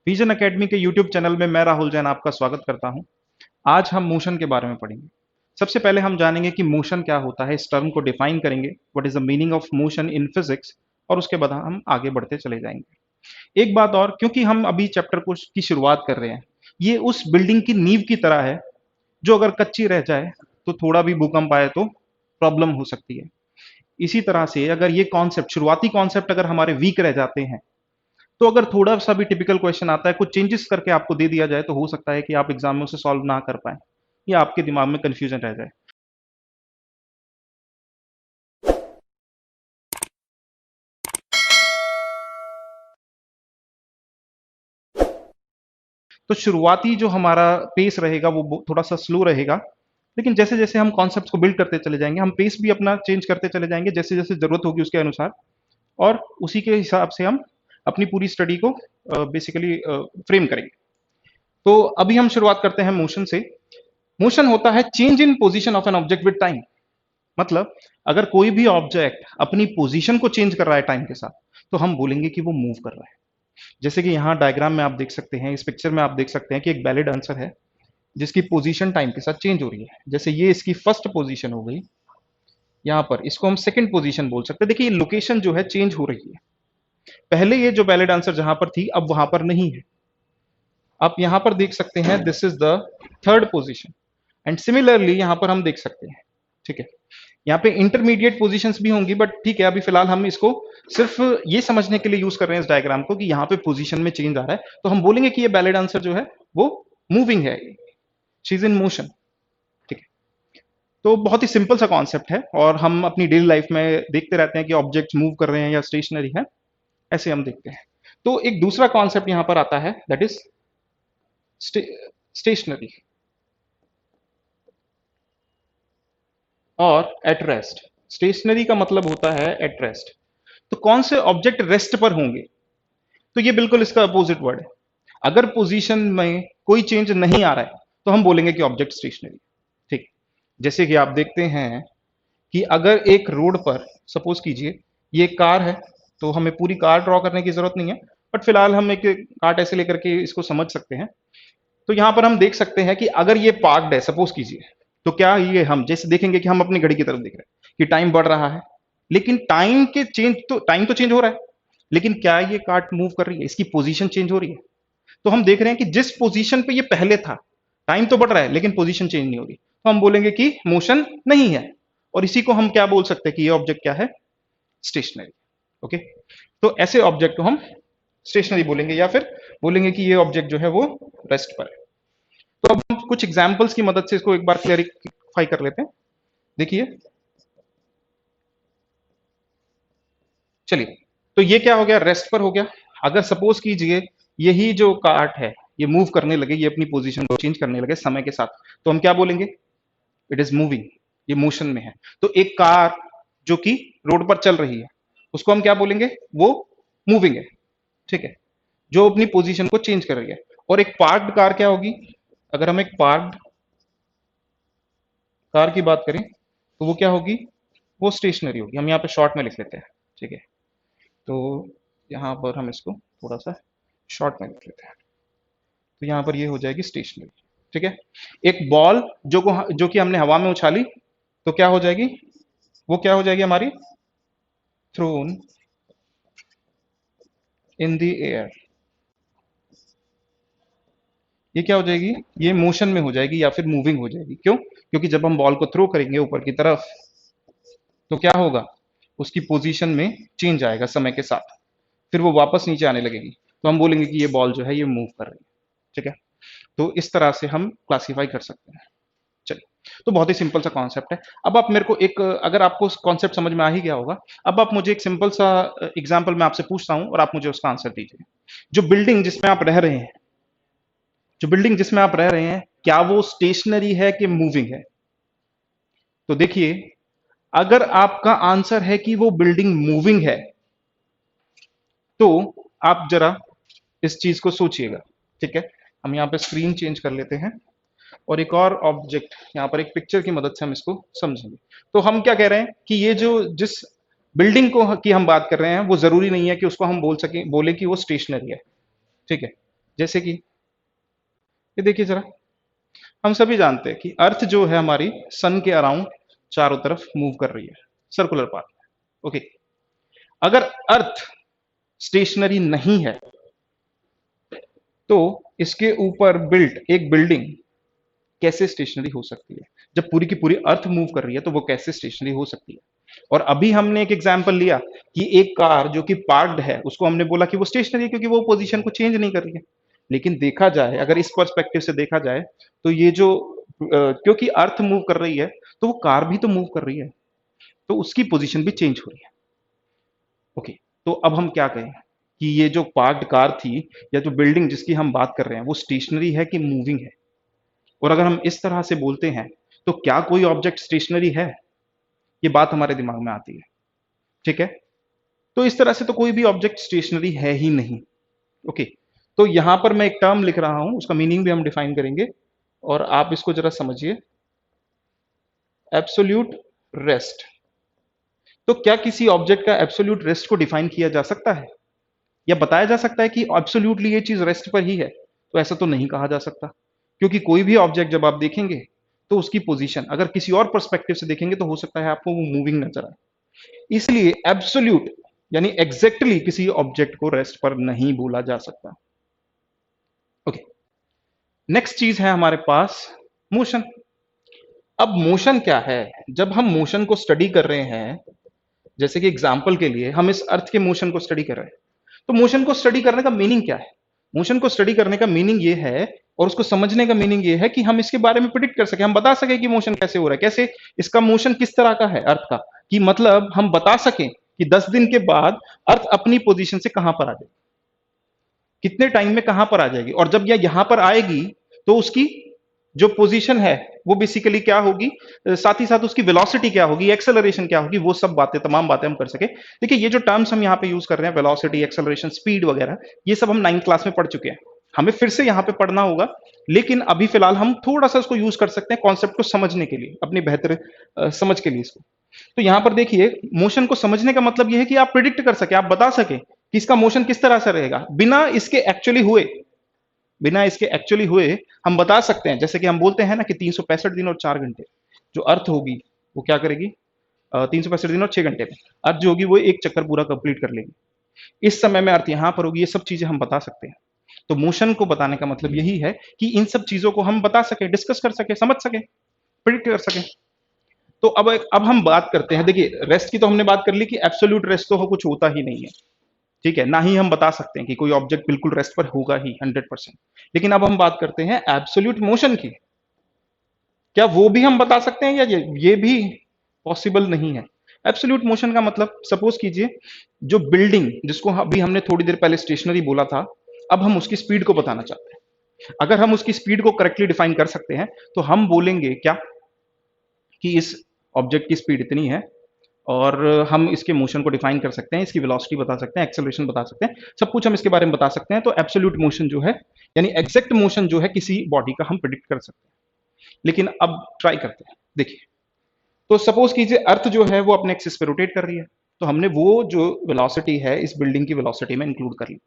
Vision academy के YouTube channel में मैं राहुल जैन आपका स्वागत करता हूं। आज हम मोशन के बारे में पढ़ेंगे। सबसे पहले हम जानेंगे कि मोशन क्या होता है, इस टर्म को डिफाइन करेंगे, what is the meaning of motion in physics, और उसके बाद हम आगे बढ़ते चले जाएंगे। एक बात और, क्योंकि हम अभी चैप्टर को की शुरुआत कर रहे हैं, ये उस बिल्डिंग की नींव की तरह है जो अगर कच्ची रह जाए तो थोड़ा भी भूकंप आए तो प्रॉब्लम हो सकती है। इसी तरह से अगर ये कॉन्सेप्ट, शुरुआती कॉन्सेप्ट अगर हमारे वीक रह जाते हैं, तो अगर थोड़ा सा भी टिपिकल क्वेश्चन आता है, कुछ चेंजेस करके आपको दे दिया जाए, तो हो सकता है कि आप एग्जाम में उसे सॉल्व ना कर पाए या आपके दिमाग में कंफ्यूजन रह जाए। तो शुरुआती जो हमारा पेस रहेगा वो थोड़ा सा स्लो रहेगा, लेकिन जैसे जैसे हम कॉन्सेप्ट को बिल्ड करते चले जाएंगे, हम पेस भी अपना चेंज करते चले जाएंगे जैसे जैसे जरूरत होगी उसके अनुसार, और उसी के हिसाब से हम अपनी पूरी स्टडी को बेसिकली फ्रेम करेंगे। तो अभी हम शुरुआत करते हैं मोशन से। मोशन होता है change in position of an object with time. मतलब अगर कोई भी ऑब्जेक्ट अपनी पोजीशन को चेंज कर रहा है टाइम के साथ, तो हम बोलेंगे कि वो मूव कर रहा है। जैसे कि यहाँ डायग्राम में आप देख सकते हैं, इस पिक्चर में आप देख सकते हैं कि एक वैलिड आंसर है जिसकी पोजीशन टाइम के साथ चेंज हो रही है। जैसे ये इसकी फर्स्ट पोजीशन हो गई, यहाँ पर इसको हम सेकंड पोजीशन बोल सकते हैं। देखिए लोकेशन जो है चेंज हो रही है, पहले ये जो वैलिड आंसर जहां पर थी अब वहां पर नहीं है। आप यहां पर देख सकते हैं this is the third position, and similarly यहां पर हम देख सकते हैं। ठीक है, यहाँ पे इंटरमीडिएट पोजीशंस भी होंगी, बट ठीक है, अभी फिलहाल हम इसको सिर्फ ये समझने के लिए यूज कर रहे हैं इस डायग्राम को कि यहाँ पे पोजीशन में चेंज आ रहा है, तो हम बोलेंगे कि ये वैलिड आंसर जो है वो मूविंग है, शी इज इन मोशन। ठीक है, तो बहुत ही सिंपल सा कॉन्सेप्ट है और हम अपनी डेली लाइफ में देखते रहते हैं कि ऑब्जेक्ट्स मूव कर रहे हैं या स्टेशनरी है, ऐसे हम देखते हैं। तो एक दूसरा कॉन्सेप्ट यहां पर आता है, दैट इज स्टेशनरी और एट रेस्ट। स्टेशनरी का मतलब होता है एट रेस्ट। तो कौन से ऑब्जेक्ट रेस्ट पर होंगे? तो ये बिल्कुल इसका अपोजिट वर्ड है। अगर पोजीशन में कोई चेंज नहीं आ रहा है तो हम बोलेंगे कि ऑब्जेक्ट स्टेशनरी। ठीक, जैसे कि आप देखते हैं कि अगर एक रोड पर सपोज कीजिए ये कार है, तो हमें पूरी कार ड्रॉ करने की जरूरत नहीं है, बट फिलहाल हम एक कार्ट ऐसे लेकर के इसको समझ सकते हैं। तो यहां पर हम देख सकते हैं कि अगर ये पार्क्ड है सपोज कीजिए, तो क्या ये हम जैसे देखेंगे कि हम अपनी घड़ी की तरफ देख रहे हैं कि टाइम बढ़ रहा है, लेकिन टाइम तो चेंज हो रहा है, लेकिन क्या ये कार्ट मूव कर रही है? इसकी पोजीशन चेंज हो रही है। तो हम देख रहे हैं कि जिस पोजीशन पे ये पहले था, टाइम तो बढ़ रहा है लेकिन पोजीशन चेंज नहीं हो रही, तो हम बोलेंगे कि मोशन नहीं है। और इसी को हम क्या बोल सकते हैं कि ये ऑब्जेक्ट क्या है? स्टेशनरी। ओके, तो ऐसे ऑब्जेक्ट को हम स्टेशनरी बोलेंगे, या फिर बोलेंगे कि ये ऑब्जेक्ट जो है वो रेस्ट पर है। तो अब हम कुछ एग्जांपल्स की मदद से इसको एक बार क्लैरिफाई कर लेते हैं। देखिए, चलिए, तो ये क्या हो गया? रेस्ट पर हो गया। अगर सपोज कीजिए यही जो कार्ट है ये मूव करने लगे, ये अपनी पोजीशन को चेंज करने लगे समय के साथ, तो हम क्या बोलेंगे? इट इज मूविंग, ये मोशन में है। तो एक कार जो कि रोड पर चल रही है, उसको हम क्या बोलेंगे? वो मूविंग है। ठीक है, जो अपनी पोजीशन को चेंज कर रही है। और एक पार्क्ड कार क्या होगी? अगर हम एक पार्क्ड कार की बात करें तो वो क्या होगी? वो स्टेशनरी होगी। हम यहाँ पे शॉर्ट में लिख लेते हैं। ठीक है, तो यहाँ पर हम इसको थोड़ा सा शॉर्ट में लिख लेते हैं, तो यहाँ पर ये हो जाएगी स्टेशनरी। ठीक है, एक बॉल जो कि हमने हवा में उछाली, तो क्या हो जाएगी? वो क्या हो जाएगी हमारी? Thrown in the air. ये क्या हो जाएगी? ये मोशन में हो जाएगी या फिर मूविंग हो जाएगी। क्यों? क्योंकि जब हम बॉल को थ्रो करेंगे ऊपर की तरफ, तो क्या होगा? उसकी पोजीशन में चेंज आएगा समय के साथ, फिर वो वापस नीचे आने लगेगी, तो हम बोलेंगे कि ये बॉल जो है ये मूव कर रही है। ठीक है, तो इस तरह से हम क्लासीफाई कर सकते हैं। चलिए, तो बहुत ही सिंपल सा कॉन्सेप्ट है। अब आप मेरे को एक, अगर आपको कॉन्सेप्ट समझ में आ ही गया होगा, अब आप मुझे एक सिंपल सा एग्जांपल मैं आपसे पूछता हूं और आप मुझे उसका आंसर दीजिए। जो बिल्डिंग जिसमें आप रह रहे हैं, जो बिल्डिंग जिसमें आप रह रहे हैं, क्या वो स्टेशनरी है कि मूविंग है? तो देखिए, अगर आपका आंसर है कि वो बिल्डिंग मूविंग है, तो आप जरा इस चीज को सोचिएगा। ठीक है, हम यहाँ पे स्क्रीन चेंज कर लेते हैं और एक और ऑब्जेक्ट यहाँ पर एक पिक्चर की मदद से हम इसको समझेंगे। तो हम क्या कह रहे हैं कि ये जो जिस बिल्डिंग को की हम बात कर रहे हैं, वो जरूरी नहीं है कि उसको हम बोले कि वो स्टेशनरी है। ठीक है, जैसे कि ये देखिए जरा, हम सभी जानते हैं कि अर्थ जो है हमारी सन के अराउंड चारों तरफ मूव कर रही है सर्कुलर पाथ में। ओके, अगर अर्थ स्टेशनरी नहीं है तो इसके ऊपर बिल्ट एक बिल्डिंग कैसे स्टेशनरी हो सकती है? जब पूरी की पूरी अर्थ मूव कर रही है तो वो कैसे स्टेशनरी हो सकती है? और अभी हमने एक एग्जांपल लिया कि एक कार जो कि पार्क्ड है उसको हमने बोला कि वो स्टेशनरी है क्योंकि वो पोजीशन को चेंज नहीं कर रही है। लेकिन देखा जाए, अगर इस पर्सपेक्टिव से देखा जाए, तो ये जो क्योंकि अर्थ मूव कर रही है तो वो कार भी तो मूव कर रही है, तो उसकी पोजीशन भी चेंज हो रही है। ओके, तो अब हम क्या कहें कि ये जो पार्क्ड कार थी या जो बिल्डिंग जिसकी हम बात कर रहे हैं वो स्टेशनरी है कि मूविंग है? और अगर हम इस तरह से बोलते हैं तो क्या कोई ऑब्जेक्ट स्टेशनरी है? ये बात हमारे दिमाग में आती है। ठीक है, तो इस तरह से तो कोई भी ऑब्जेक्ट स्टेशनरी है ही नहीं। ओके, तो यहां पर मैं एक टर्म लिख रहा हूं, उसका मीनिंग भी हम डिफाइन करेंगे और आप इसको जरा समझिए। Absolute rest. तो क्या किसी ऑब्जेक्ट का एब्सोल्यूट रेस्ट को डिफाइन किया जा सकता है या बताया जा सकता है कि एब्सोल्यूटली ये चीज रेस्ट पर ही है? तो ऐसा तो नहीं कहा जा सकता, क्योंकि कोई भी ऑब्जेक्ट जब आप देखेंगे तो उसकी पोजीशन अगर किसी और पर्सपेक्टिव से देखेंगे तो हो सकता है आपको वो मूविंग नजर आए। इसलिए एब्सोल्यूट यानी एग्जैक्टली किसी ऑब्जेक्ट को रेस्ट पर नहीं बोला जा सकता। ओके, नेक्स्ट चीज है हमारे पास मोशन। अब मोशन क्या है? जब हम मोशन को स्टडी कर रहे हैं, जैसे कि एग्जाम्पल के लिए हम इस अर्थ के मोशन को स्टडी कर रहे हैं, तो मोशन को स्टडी करने का मीनिंग क्या है? मोशन को स्टडी करने का मीनिंग ये है और उसको समझने का मीनिंग ये है कि हम इसके बारे में प्रिडिक्ट कर सके, हम बता सके कि मोशन कैसे हो रहा है, कैसे इसका मोशन किस तरह का है अर्थ का, कि मतलब हम बता सकें कि 10 दिन के बाद अर्थ अपनी पोजीशन से कहां पर आ जाएगी, कितने टाइम में कहां पर आ जाएगी, और जब यह यहां पर आएगी तो उसकी जो पोजीशन है वो बेसिकली क्या होगी, साथ ही साथ उसकी वेलोसिटी क्या होगी, एक्सेलरेशन क्या होगी, वो सब बातें, तमाम बातें हम कर सके। देखिए ये जो टर्म्स हम यहाँ पे यूज कर रहे हैं, वेलोसिटी, एक्सेलरेशन, स्पीड वगैरह, ये सब हम 9th क्लास में पढ़ चुके हैं, हमें फिर से यहाँ पे पढ़ना होगा। लेकिन अभी फिलहाल हम थोड़ा सा इसको यूज कर सकते हैं कॉन्सेप्ट को समझने के लिए, अपनी बेहतर समझ के लिए इसको। तो यहां पर देखिए, मोशन को समझने का मतलब यह है कि आप प्रिडिक्ट कर सके, आप बता सके कि इसका मोशन किस तरह से रहेगा, बिना इसके एक्चुअली हुए हम बता सकते हैं। जैसे कि हम बोलते हैं ना कि 365 दिन और 4 घंटे जो अर्थ होगी वो क्या करेगी, 365 दिन और 6 घंटे में अर्थ जो होगी वो एक चक्कर पूरा कंप्लीट कर लेगी। इस समय में अर्थ यहां पर होगी, ये सब चीजें हम बता सकते हैं। तो मोशन को बताने का मतलब यही है कि इन सब चीजों को हम बता सके, डिस्कस कर सके, समझ सके, प्रिडिक्ट कर सके। तो अब हम बात करते हैं, देखिए रेस्ट की तो हमने बात कर ली कि एब्सोल्यूट रेस्ट तो कुछ होता ही नहीं है, ठीक है, ना ही हम बता सकते हैं कि कोई ऑब्जेक्ट बिल्कुल रेस्ट पर होगा ही 100%। लेकिन अब हम बात करते हैं एब्सोल्यूट मोशन की। क्या वो भी हम बता सकते हैं या ये भी पॉसिबल नहीं है? एब्सोल्यूट मोशन का मतलब, सपोज कीजिए जो बिल्डिंग जिसको अभी हमने थोड़ी देर पहले स्टेशनरी बोला था, अब हम उसकी स्पीड को बताना चाहते हैं। अगर हम उसकी स्पीड को करेक्टली डिफाइन कर सकते हैं तो हम बोलेंगे क्या कि इस ऑब्जेक्ट की स्पीड इतनी है, और हम इसके मोशन को डिफाइन कर सकते हैं, इसकी वेलोसिटी बता सकते हैं, एक्सेलरेशन बता सकते हैं, सब कुछ हम इसके बारे में बता सकते हैं। तो एब्सोल्यूट मोशन जो है यानी एग्जैक्ट मोशन जो है किसी बॉडी का, हम प्रिडिक्ट कर सकते हैं। लेकिन अब ट्राई करते हैं, देखिए, तो सपोज कीजिए अर्थ जो है वो अपने एक्सिस पे रोटेट कर रही है, तो हमने वो जो वेलोसिटी है इस बिल्डिंग की वेलोसिटी में इंक्लूड कर ली।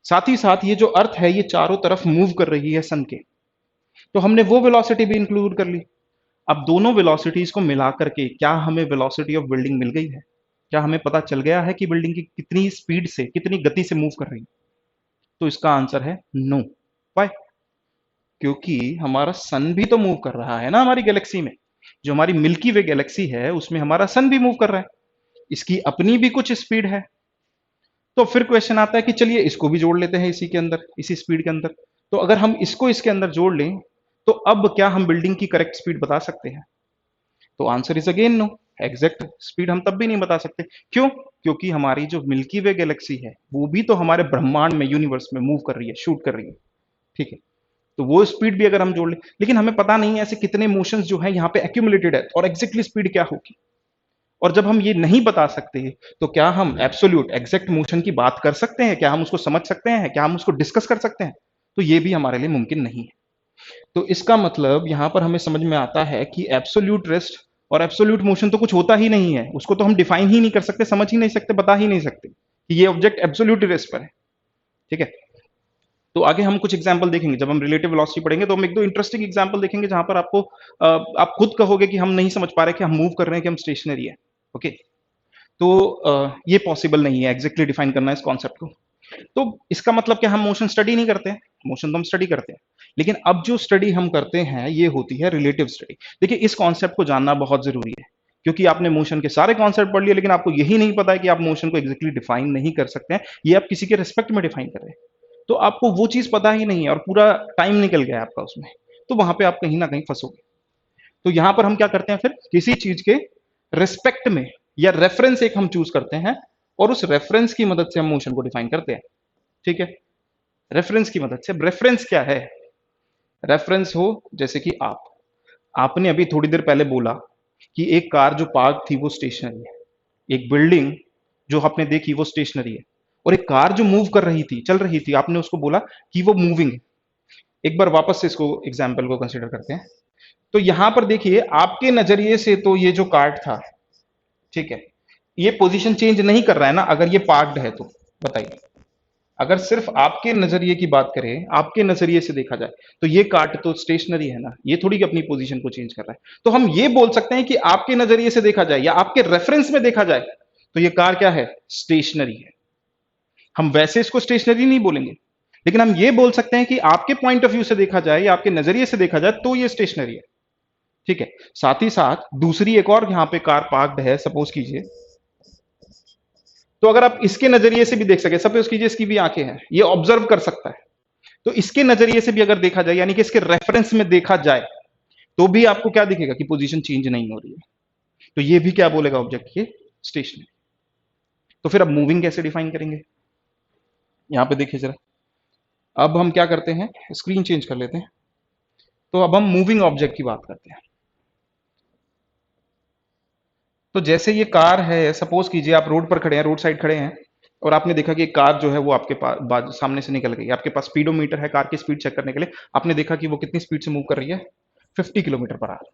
साथ ही साथ ये जो अर्थ है ये चारों तरफ मूव कर रही है सन के, तो हमने वो वेलोसिटी भी इंक्लूड कर ली। अब दोनों वेलोसिटीज को मिला करके क्या हमें वेलोसिटी ऑफ बिल्डिंग मिल गई है? क्या हमें पता चल गया है कि बिल्डिंग की कितनी स्पीड से, कितनी गति से मूव कर रही है? तो इसका आंसर है नो। व्हाई? क्योंकि हमारा सन भी तो मूव कर रहा है ना हमारी गैलेक्सी में, जो हमारी मिल्की वे गैलेक्सी है उसमें हमारा सन भी मूव कर रहा है, इसकी अपनी भी कुछ स्पीड है। तो फिर क्वेश्चन आता है कि चलिए इसको भी जोड़ लेते हैं इसी के अंदर, इसी स्पीड के अंदर। तो अगर हम इसको इसके अंदर जोड़ लें तो अब क्या हम बिल्डिंग की करेक्ट स्पीड बता सकते हैं? तो answer is again no. Exact speed हम तब भी नहीं बता सकते। क्यों? क्योंकि हमारी जो मिल्की वे गैलेक्सी है वो भी तो हमारे ब्रह्मांड में, यूनिवर्स में मूव कर रही है, शूट कर रही है, ठीक है। तो वो स्पीड भी अगर हम जोड़ लें, लेकिन हमें पता नहीं है ऐसे कितने मोशंस जो है यहाँ पे एक्यूमुलेटेड है और एग्जैक्टली स्पीड क्या होगी। और जब हम ये नहीं बता सकते तो क्या हम एब्सोल्यूट एग्जैक्ट मोशन की बात कर सकते हैं? क्या हम उसको समझ सकते हैं? क्या हम उसको डिस्कस कर सकते हैं? तो ये भी हमारे लिए मुमकिन नहीं है। तो इसका मतलब यहां पर हमें समझ में आता है कि एब्सोल्यूट रेस्ट और एब्सोल्यूट मोशन तो कुछ होता ही नहीं है, उसको तो हम डिफाइन ही नहीं कर सकते, समझ ही नहीं सकते, बता ही नहीं सकते कि ये ऑब्जेक्ट एब्सोल्यूट रेस्ट पर है, ठीक है। तो आगे हम कुछ एग्जांपल देखेंगे, जब हम रिलेटिव वेलोसिटी पढ़ेंगे तो हम एक दो इंटरेस्टिंग एग्जांपल देखेंगे जहां पर आपको आप खुद कहोगे कि हम नहीं समझ पा रहे कि हम मूव कर रहे हैं कि हम स्टेशनरी है। ओके, तो ये पॉसिबल नहीं है एग्जैक्टली डिफाइन करना इस कॉन्सेप्ट को। तो इसका मतलब क्या, हम मोशन स्टडी नहीं करते हैं? मोशन तो हम स्टडी करते हैं, लेकिन अब जो स्टडी हम करते हैं ये होती है रिलेटिव स्टडी। देखिए, इस कॉन्सेप्ट को जानना बहुत जरूरी है, क्योंकि आपने मोशन के सारे कॉन्सेप्ट पढ़ लिए लेकिन आपको यही नहीं पता है कि आप मोशन को एग्जैक्टली डिफाइन नहीं कर सकते हैं, ये आप किसी के रिस्पेक्ट में डिफाइन कर रहे हैं। तो आपको वो चीज पता ही नहीं है और पूरा टाइम निकल गया आपका उसमें, तो वहां पे आप कहीं ना कहीं फंसोगे। तो यहां पर हम क्या करते हैं, फिर किसी चीज के रिस्पेक्ट में या रेफरेंस एक हम चूज करते हैं और उस रेफरेंस की मदद से हम मोशन को डिफाइन करते हैं। ठीक है, रेफरेंस की मदद से। रेफरेंस क्या है? रेफरेंस हो जैसे कि आपने अभी थोड़ी देर पहले बोला कि एक कार जो पार्क थी वो स्टेशनरी है, एक बिल्डिंग जो आपने देखी वो स्टेशनरी है, और एक कार जो मूव कर रही थी, चल रही थी, आपने उसको बोला कि वो मूविंग है। एक बार वापस से इसको एग्जाम्पल को कंसिडर करते हैं। तो यहां पर देखिए, आपके नजरिए से तो ये जो कार्ट था, ठीक है, ये पोजीशन चेंज नहीं कर रहा है ना, अगर ये पार्क्ड है तो बताइए। अगर सिर्फ आपके नजरिए की बात करें, आपके नजरिए से देखा जाए, तो ये कार्ट तो स्टेशनरी है ना, ये थोड़ी कि अपनी पोजीशन को चेंज कर रहा है। तो हम ये बोल सकते हैं कि आपके नजरिए से देखा जाए या आपके रेफरेंस में देखा जाए तो ये कार क्या है? स्टेशनरी है। हम वैसे इसको स्टेशनरी नहीं बोलेंगे, लेकिन हम ये बोल सकते हैं कि आपके पॉइंट ऑफ व्यू से देखा जाए या आपके नजरिए से देखा जाए तो ये स्टेशनरी है। ठीक है, साथ ही साथ दूसरी एक और यहां पे कार पार्क्ड है, सपोज कीजिए, तो अगर आप इसके नजरिए से भी देख सके, सपोज कीजिए इसकी भी आंखें हैं, ये ऑब्जर्व कर सकता है, तो इसके नजरिए से भी अगर देखा जाए, यानी कि इसके रेफरेंस में देखा जाए, तो भी आपको क्या दिखेगा कि पोजीशन चेंज नहीं हो रही है। तो ये भी क्या बोलेगा ऑब्जेक्ट, ये स्टेशनरी। तो फिर अब मूविंग कैसे डिफाइन करेंगे? यहां पे देखिए जरा, अब हम क्या करते हैं, स्क्रीन चेंज कर लेते हैं। तो अब हम मूविंग ऑब्जेक्ट की बात करते हैं। तो जैसे ये कार है, सपोज कीजिए आप रोड पर खड़े हैं, रोड साइड खड़े हैं, और आपने देखा कि एक कार जो है वो आपके पास सामने से निकल गई। आपके पास स्पीडोमीटर है कार की स्पीड चेक करने के लिए, आपने देखा कि वो कितनी स्पीड से मूव कर रही है, 50 किलोमीटर पर आवर।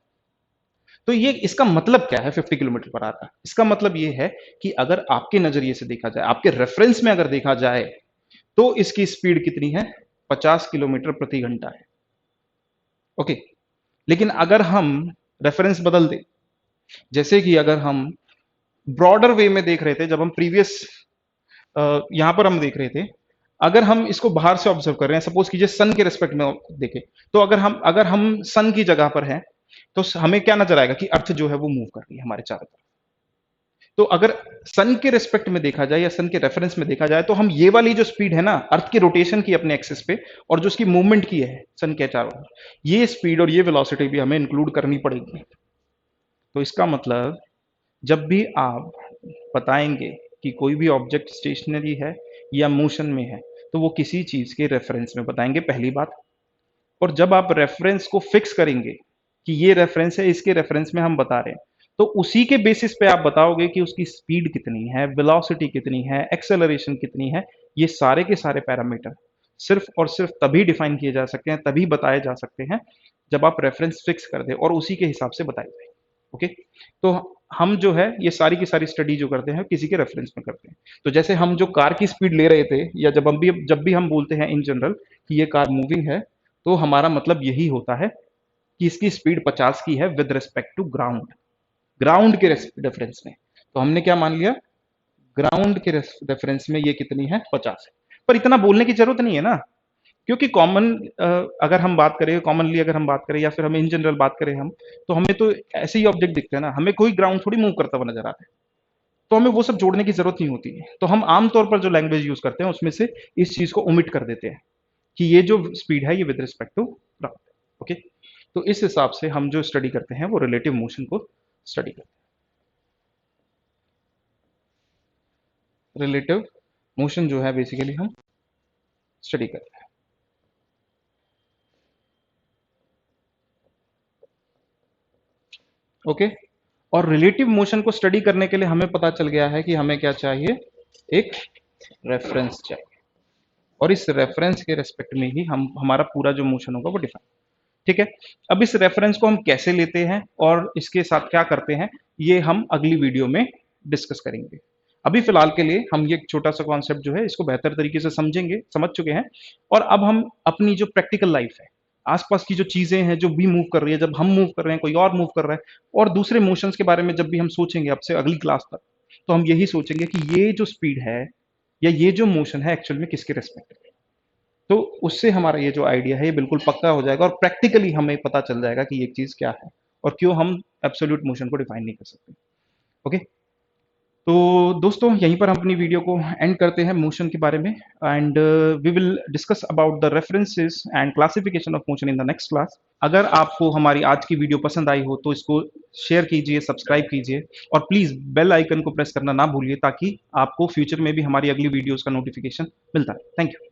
तो ये इसका मतलब क्या है 50 किलोमीटर पर आवर का? इसका मतलब ये है कि अगर आपके नजरिए से देखा जाए, आपके रेफरेंस में अगर देखा जाए, तो इसकी स्पीड कितनी है? 50 किलोमीटर प्रति घंटा है। ओके, लेकिन अगर हम रेफरेंस बदल दें, जैसे कि अगर हम ब्रॉडर वे में देख रहे थे, जब हम प्रीवियस यहां पर हम देख रहे थे, अगर हम इसको बाहर से ऑब्जर्व कर रहे हैं, सपोज कीजिए सन के रिस्पेक्ट में देखें, तो अगर हम सन की जगह पर हैं, तो हमें क्या नजर आएगा कि अर्थ जो है वो मूव कर रही है हमारे चारों तरफ। तो अगर सन के रिस्पेक्ट में देखा जाए या सन के रेफरेंस में देखा जाए, तो हम ये वाली जो स्पीड है ना अर्थ के रोटेशन की अपने एक्सिस पे, और जो उसकी मूवमेंट की है सन के चारों ओर, ये स्पीड और ये वेलोसिटी भी हमें इंक्लूड करनी पड़ेगी। तो इसका मतलब, जब भी आप बताएंगे कि कोई भी ऑब्जेक्ट स्टेशनरी है या मोशन में है, तो वो किसी चीज के रेफरेंस में बताएंगे, पहली बात। और जब आप रेफरेंस को फिक्स करेंगे कि ये रेफरेंस है, इसके रेफरेंस में हम बता रहे हैं, तो उसी के बेसिस पे आप बताओगे कि उसकी स्पीड कितनी है, वेलोसिटी कितनी है, एक्सेलरेशन कितनी है। ये सारे के सारे पैरामीटर सिर्फ और सिर्फ तभी डिफाइन किए जा सकते हैं, तभी बताए जा सकते हैं, जब आप रेफरेंस फिक्स कर दें और उसी के हिसाब से बताए जाए। ओके, तो हम जो है ये सारी की सारी स्टडी जो करते हैं किसी के रेफरेंस में करते हैं। तो जैसे हम जो कार की स्पीड ले रहे थे, या जब भी हम बोलते हैं इन जनरल कि ये कार मूविंग है, तो हमारा मतलब यही होता है कि इसकी स्पीड 50 की है with respect to ground, ground के रेफरेंस में। तो हमने क्या मान लिया, ग्राउंड के रेफरेंस में ये कितनी है, 50 है। पर इतना बोलने की जरूरत नहीं है ना, क्योंकि कॉमन अगर हम बात करें, कॉमनली अगर हम बात करें या फिर हम इन जनरल बात करें, हम तो हमें तो ऐसे ही ऑब्जेक्ट दिखते हैं ना, हमें कोई ग्राउंड थोड़ी मूव करता हुआ नजर आता है, तो हमें वो सब जोड़ने की जरूरत नहीं होती है। तो हम आमतौर पर जो लैंग्वेज यूज करते हैं उसमें से इस चीज को ओमिट कर देते हैं कि ये जो स्पीड है ये with respect to ground. Okay, तो इस हिसाब से हम जो स्टडी करते हैं वो रिलेटिव मोशन को स्टडी करते हैं। रिलेटिव मोशन जो है बेसिकली हम स्टडी करते हैं। ओके, और रिलेटिव मोशन को स्टडी करने के लिए हमें पता चल गया है कि हमें क्या चाहिए, एक रेफरेंस चाहिए, और इस रेफरेंस के रेस्पेक्ट में ही हम हमारा पूरा जो मोशन होगा वो डिफाइन। ठीक है, अब इस रेफरेंस को हम कैसे लेते हैं और इसके साथ क्या करते हैं, ये हम अगली वीडियो में डिस्कस करेंगे। अभी फिलहाल के लिए हम ये एक छोटा सा कॉन्सेप्ट जो है इसको बेहतर तरीके से समझेंगे, समझ चुके हैं। और अब हम अपनी जो प्रैक्टिकल लाइफ है, आसपास की जो चीजें हैं जो भी मूव कर रही है, जब हम मूव कर रहे हैं, कोई और मूव कर रहा है, और दूसरे मोशंस के बारे में जब भी हम सोचेंगे अब से अगली क्लास तक, तो हम यही सोचेंगे कि ये जो स्पीड है या ये जो मोशन है एक्चुअल में किसके रिस्पेक्ट है। तो उससे हमारा ये जो आइडिया है ये बिल्कुल पक्का हो जाएगा और प्रैक्टिकली हमें पता चल जाएगा कि ये चीज़ क्या है और क्यों हम एब्सोल्यूट मोशन को डिफाइन नहीं कर सकते। ओके, तो दोस्तों यहीं पर हम अपनी वीडियो को एंड करते हैं मोशन के बारे में, and we will discuss about the references and classification of motion in the next class. अगर आपको हमारी आज की वीडियो पसंद आई हो तो इसको शेयर कीजिए, सब्सक्राइब कीजिए, और प्लीज़ बेल आइकन को प्रेस करना ना भूलिए ताकि आपको फ्यूचर में भी हमारी अगली वीडियोज़ का नोटिफिकेशन मिलता है। Thank you.